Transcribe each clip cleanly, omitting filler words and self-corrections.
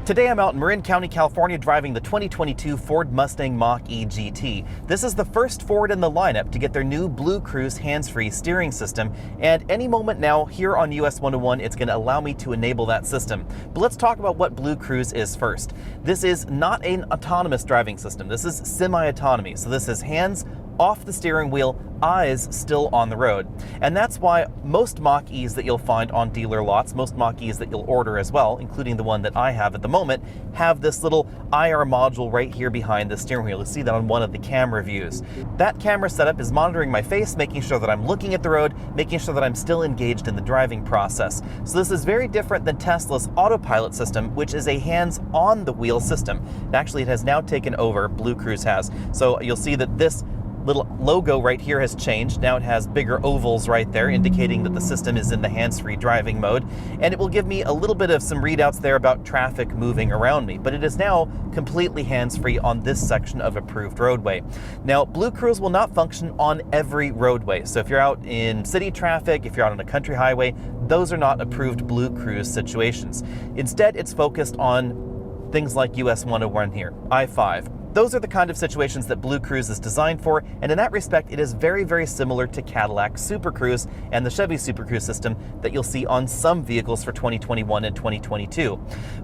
Today I'm out in Marin County, California driving the 2022 Ford Mustang Mach-E GT. This is the first Ford in the lineup to get their new BlueCruise hands-free steering system, and any moment now here on US 101 it's going to allow me to enable that system. But let's talk about what BlueCruise is first. This is not an autonomous driving system. This is semi-autonomy. So this is hands off the steering wheel, eyes still on the road. And that's why most Mach-E's that you'll find on dealer lots, most Mach-E's that you'll order as well, including the one that I have at the moment, have this little IR module right here behind the steering wheel. You'll see that on one of the camera views. That camera setup is monitoring my face, making sure that I'm looking at the road, making sure that I'm still engaged in the driving process. So this is very different than Tesla's autopilot system, which is a hands on the wheel system. Actually, it has now taken over, BlueCruise has. So you'll see that this little logo right here has changed. Now it has bigger ovals right there, indicating that the system is in the hands-free driving mode, and it will give me a little bit of some readouts there about traffic moving around me, but it is now completely hands-free on this section of approved roadway. Now, BlueCruise will not function on every roadway, so if you're out in city traffic, if you're out on a country highway, those are not approved BlueCruise situations. Instead, it's focused on things like US 101 here, I-5. Those are the kind of situations that BlueCruise is designed for, and in that respect, it is very, very similar to Cadillac SuperCruise and the Chevy SuperCruise system that you'll see on some vehicles for 2021 and 2022.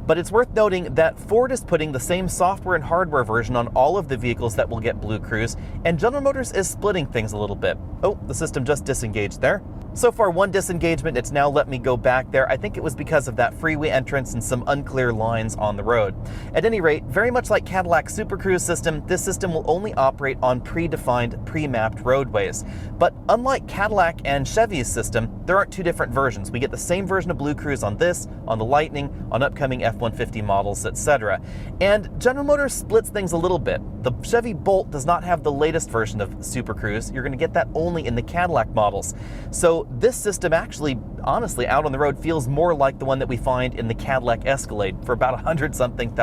But it's worth noting that Ford is putting the same software and hardware version on all of the vehicles that will get BlueCruise, and General Motors is splitting things a little bit. Oh, the system just disengaged there. So far, one disengagement, it's now let me go back there. I think it was because of that freeway entrance and some unclear lines on the road. At any rate, very much like Cadillac SuperCruise system, this system will only operate on predefined, pre-mapped roadways. But unlike Cadillac and Chevy's system, there aren't two different versions. We get the same version of BlueCruise on this, on the Lightning, on upcoming F-150 models, etc. And General Motors splits things a little bit. The Chevy Bolt does not have the latest version of SuperCruise. You're going to get that only in the Cadillac models. So this system actually, honestly, out on the road feels more like the one that we find in the Cadillac Escalade for about $100-something.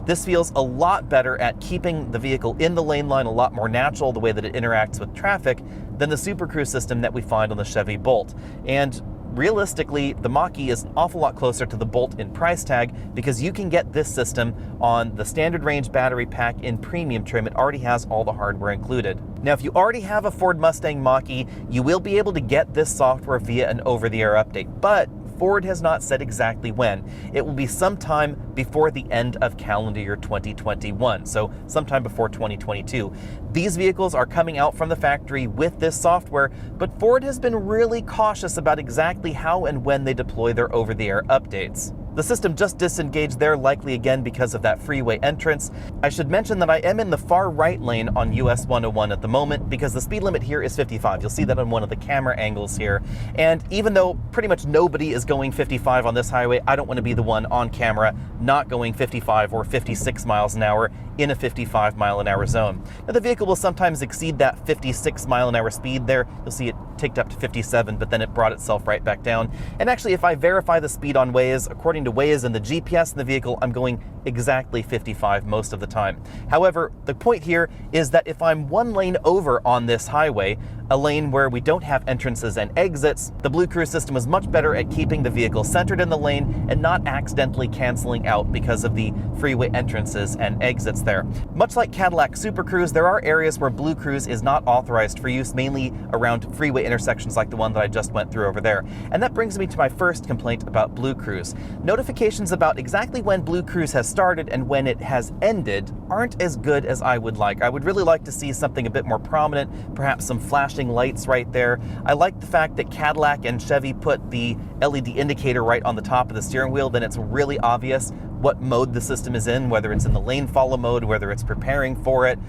This feels a lot better at keeping the vehicle in the lane line, a lot more natural, the way that it interacts with traffic, than the SuperCruise system that we find on the Chevy Bolt. And realistically, the Mach-E is an awful lot closer to the Bolt in price tag because you can get this system on the standard range battery pack in premium trim. It already has all the hardware included. Now, if you already have a Ford Mustang Mach-E, you will be able to get this software via an over-the-air update, but Ford has not said exactly when. It will be sometime before the end of calendar year 2021, so sometime before 2022. These vehicles are coming out from the factory with this software, but Ford has been really cautious about exactly how and when they deploy their over-the-air updates. The system just disengaged there, likely again because of that freeway entrance. I should mention that I am in the far right lane on US 101 at the moment because the speed limit here is 55. You'll see that on one of the camera angles here. And even though pretty much nobody is going 55 on this highway, I don't want to be the one on camera not going 55 or 56 miles an hour in a 55 mile an hour zone. Now, the vehicle will sometimes exceed that 56 mile an hour speed there. You'll see it ticked up to 57, but then it brought itself right back down. And actually, if I verify the speed on Waze, according to Waze and the GPS in the vehicle, I'm going exactly 55 most of the time. However, the point here is that if I'm one lane over on this highway, a lane where we don't have entrances and exits, the BlueCruise system is much better at keeping the vehicle centered in the lane and not accidentally canceling out because of the freeway entrances and exits there. Much like Cadillac SuperCruise, there are areas where BlueCruise is not authorized for use, mainly around freeway intersections like the one that I just went through over there. And that brings me to my first complaint about BlueCruise. Notifications about exactly when BlueCruise has started and when it has ended aren't as good as I would like. I would really like to see something a bit more prominent, perhaps some flashing lights right there. I like the fact that Cadillac and Chevy put the LED indicator right on the top of the steering wheel, then it's really obvious what mode the system is in, whether it's in the lane follow mode, whether it's preparing for it,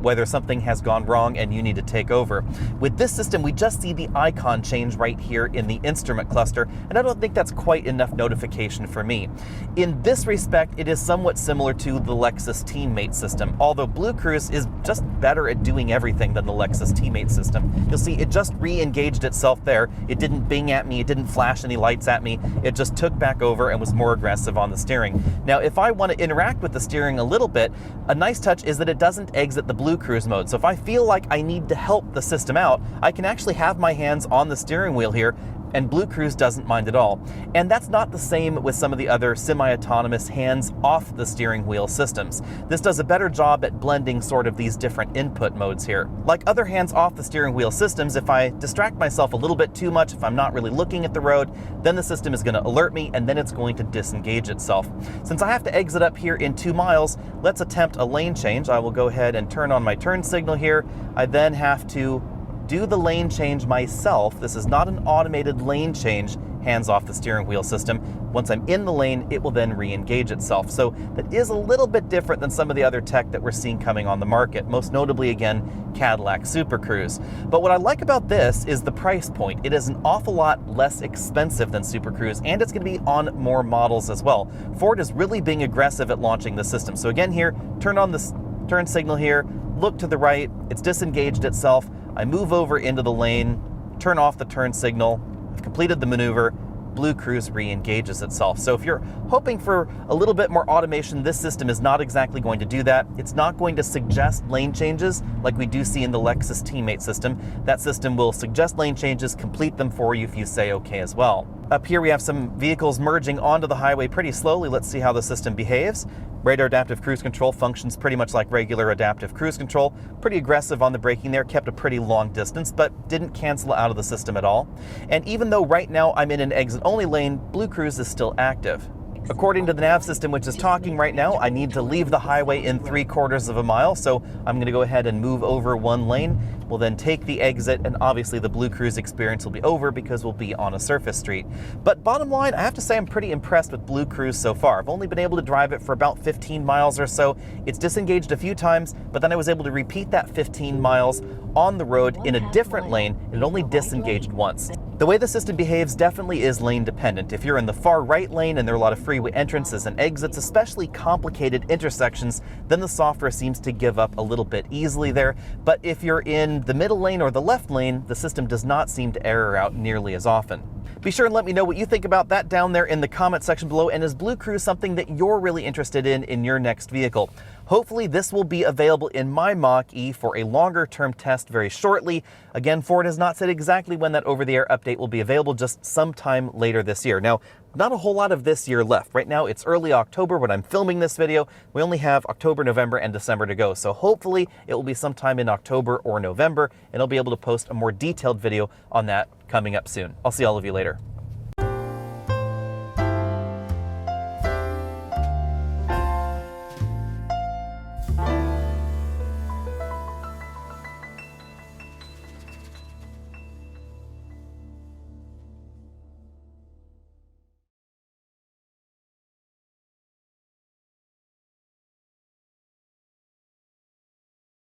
whether something has gone wrong and you need to take over. With this system, we just see the icon change right here in the instrument cluster, and I don't think that's quite enough notification for me. In this respect, it is somewhat similar to the Lexus Teammate system, although BlueCruise is just better at doing everything than the Lexus Teammate system. You'll see it just re-engaged itself there. It didn't bing at me, it didn't flash any lights at me, it just took back over and was more aggressive on the steering. Now, if I want to interact with the steering a little bit, a nice touch is that it doesn't exit the BlueCruise mode. So if I feel like I need to help the system out, I can actually have my hands on the steering wheel here, and BlueCruise doesn't mind at all. And that's not the same with some of the other semi-autonomous hands-off the steering wheel systems. This does a better job at blending sort of these different input modes here. Like other hands-off the steering wheel systems, if I distract myself a little bit too much, if I'm not really looking at the road, then the system is going to alert me and then it's going to disengage itself. Since I have to exit up here in 2 miles, let's attempt a lane change. I will go ahead and turn on my turn signal here. I then have to do the lane change myself. This is not an automated lane change hands off the steering wheel system. Once I'm in the lane, it will then re-engage itself. So that is a little bit different than some of the other tech that we're seeing coming on the market, most notably, again, Cadillac SuperCruise. But what I like about this is the price point. It is an awful lot less expensive than SuperCruise, and it's going to be on more models as well. Ford is really being aggressive at launching the system. So again here, turn on this turn signal here, look to the right, it's disengaged itself. I move over into the lane, turn off the turn signal, I've completed the maneuver, BlueCruise re-engages itself. So if you're hoping for a little bit more automation, this system is not exactly going to do that. It's not going to suggest lane changes like we do see in the Lexus Teammate system. That system will suggest lane changes, complete them for you if you say okay as well. Up here we have some vehicles merging onto the highway pretty slowly. Let's see how the system behaves. Radar adaptive cruise control functions pretty much like regular adaptive cruise control. Pretty aggressive on the braking there, kept a pretty long distance, but didn't cancel out of the system at all. And even though right now I'm in an exit-only lane, BlueCruise is still active. According to the nav system, which is talking right now, I need to leave the highway in 3/4 of a mile, so I'm going to go ahead and move over 1 lane. We'll then take the exit, and obviously the BlueCruise experience will be over because we'll be on a surface street. But bottom line, I have to say I'm pretty impressed with BlueCruise so far. I've only been able to drive it for about 15 miles or so. It's disengaged a few times, but then I was able to repeat that 15 miles on the road in a different lane, and it only disengaged once. The way the system behaves definitely is lane dependent. If you're in the far right lane and there are a lot of freeway entrances and exits, especially complicated intersections, then the software seems to give up a little bit easily there. But if you're in the middle lane or the left lane, the system does not seem to error out nearly as often. Be sure and let me know what you think about that down there in the comment section below, and is BlueCruise something that you're really interested in your next vehicle? Hopefully this will be available in my Mach-E for a longer term test very shortly. Again, Ford has not said exactly when that over-the-air update will be available, just sometime later this year. Now, not a whole lot of this year left. Right now it's early October when I'm filming this video. We only have October, November, and December to go. So hopefully it will be sometime in October or November, and I'll be able to post a more detailed video on that coming up soon. I'll see all of you later.